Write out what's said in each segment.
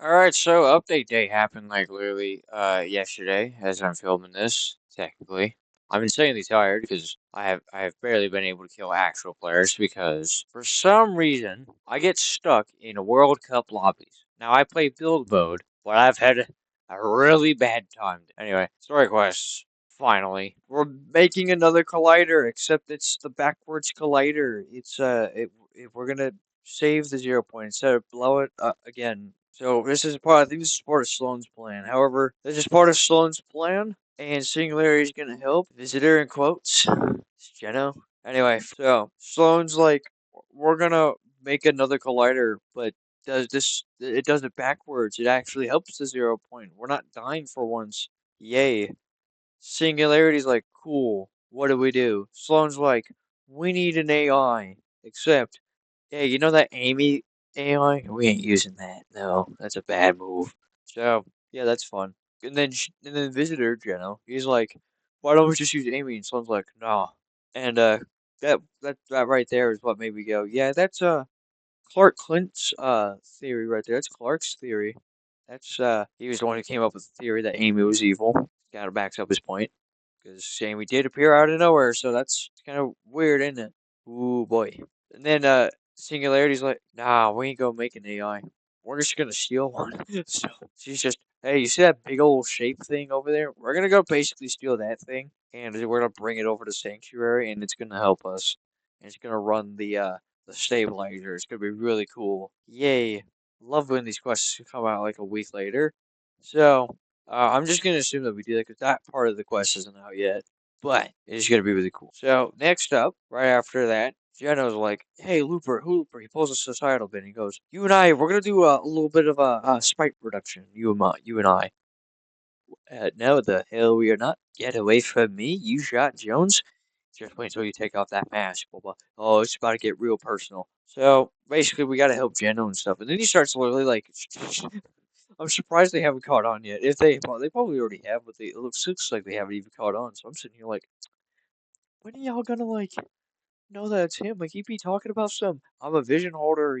Alright, so update day happened like literally yesterday as I'm filming this, technically. I'm insanely tired because I have barely been able to kill actual players because for some reason I get stuck in World Cup lobbies. Now I play build mode, but I've had a really bad time. Anyway, story quests. Finally. We're making another collider, except it's the backwards collider. We're gonna save the 0 point instead of blow it again. So this is part. I think this is part of Sloan's plan. However, this is part of Sloan's plan, and Singularity is gonna help. Visitor in quotes. It's Geno. Anyway, so Sloan's like, we're gonna make another collider, but does this? It does it backwards. It actually helps the 0 point. We're not dying for once. Yay! Singularity's like, cool. What do we do? Sloan's like, we need an AI. Except, yeah, you know that Amy AI? We ain't using that. No, that's a bad move. So, yeah, that's fun. And then Visitor, Geno, he's like, why don't we just use Amy? And Sloan's like, nah. And, that right there is what made me go, yeah, that's, Clark Clint's, theory right there. That's Clark's theory. He was the one who came up with the theory that Amy was evil. Kind of backs up his point. Because Amy did appear out of nowhere, so that's kind of weird, isn't it? Ooh, boy. And then, Singularity's like, nah, we ain't gonna make an AI. We're just gonna steal one. So she's just, hey, you see that big old shape thing over there? We're gonna go basically steal that thing, and we're gonna bring it over to Sanctuary, and it's gonna help us. And it's gonna run the stabilizer. It's gonna be really cool. Yay. Love when these quests come out like a week later. So, I'm just gonna assume that we do that because that part of the quest isn't out yet. But it's gonna be really cool. So next up, right after that, Geno's like, "Hey, Looper." He pulls a societal bin. He goes, "You and I, we're gonna do a little bit of a spike production. You and I." No, the hell we are not. Get away from me, you shot Jones. Just wait until you take off that mask. Blah, blah. Oh, it's about to get real personal. So basically, we gotta help Geno and stuff. And then he starts literally like, I'm surprised they haven't caught on yet. If they probably already have, but it looks like they haven't even caught on. So I'm sitting here like, when are y'all gonna like know that it's him? Like he be talking about some, I'm a vision holder,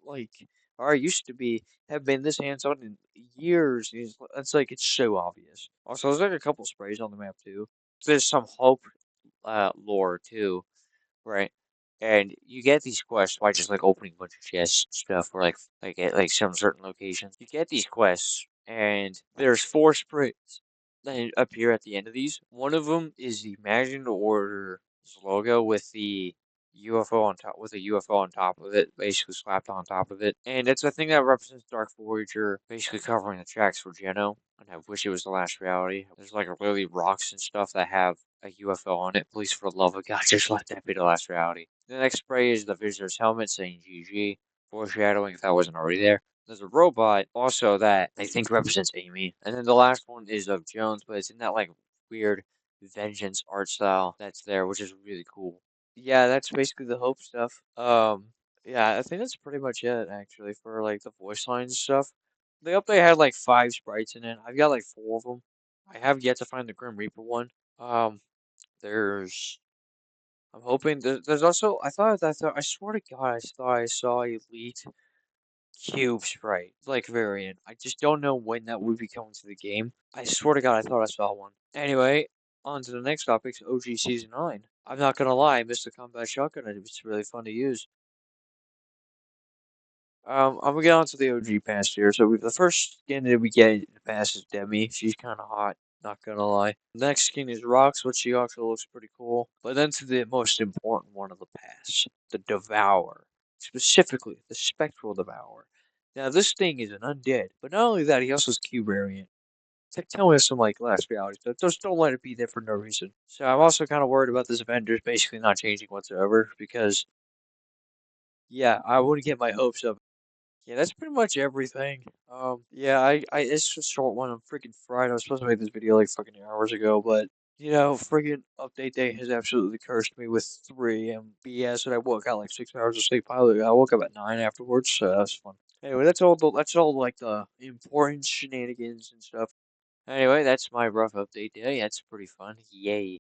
like, or I used to be, have been this hands on in years. It's like it's so obvious. Also, there's like a couple sprays on the map too. There's some hope lore too, right? And you get these quests by just like opening a bunch of chests and stuff, or like at like some certain locations. You get these quests, and there's four sprays that appear at the end of these. One of them is the Imagined Order's logo with the UFO on top, with a UFO on top of it, basically slapped on top of it. And it's a thing that represents Dark Voyager, basically covering the tracks for Geno. And I wish it was the last reality. There's like really rocks and stuff that have a UFO on it. Please, for the love of God, just let that be the last reality. The next spray is the visitor's helmet saying GG, foreshadowing if that wasn't already there. There's a robot also that I think represents Amy. And then the last one is of Jones, but it's in that like weird vengeance art style that's there, which is really cool. Yeah, that's basically the hope stuff. Yeah, I think that's pretty much it actually for like the voice lines and stuff. The update had like 5 sprites in it. I've got like 4 of them. I have yet to find the Grim Reaper one. Um, there's. I'm hoping there's also. I swear to God, I thought I saw Elite Cube Sprite like variant. I just don't know when that would be coming to the game. I swear to God, I thought I saw one. Anyway, on to the next topic, OG Season 9. I'm not gonna lie, I missed the combat shotgun. It's really fun to use. I'm gonna get on to the OG pass here. So the first skin that we get in the pass is Demi. She's kind of hot, not gonna lie. The next skin is Rox, which she also looks pretty cool. But then to the most important one of the pass, the Devour. Specifically, the Spectral Devourer. Now, this thing is an undead, but not only that, he also has Q variant. It's like telling us some like last realities, but just don't let it be there for no reason. So I'm also kind of worried about this Avengers basically not changing whatsoever because, yeah, I wouldn't get my hopes up. Yeah, that's pretty much everything. Yeah, it's a short one. I'm freaking fried. I was supposed to make this video like fucking hours ago, but freaking update day has absolutely cursed me with 3 a.m. BS, and I got like 6 hours of sleep. I woke up at 9 afterwards, so that was fun. Anyway, that's all like the important shenanigans and stuff. Anyway, that's my rough update day. That's pretty fun. Yay.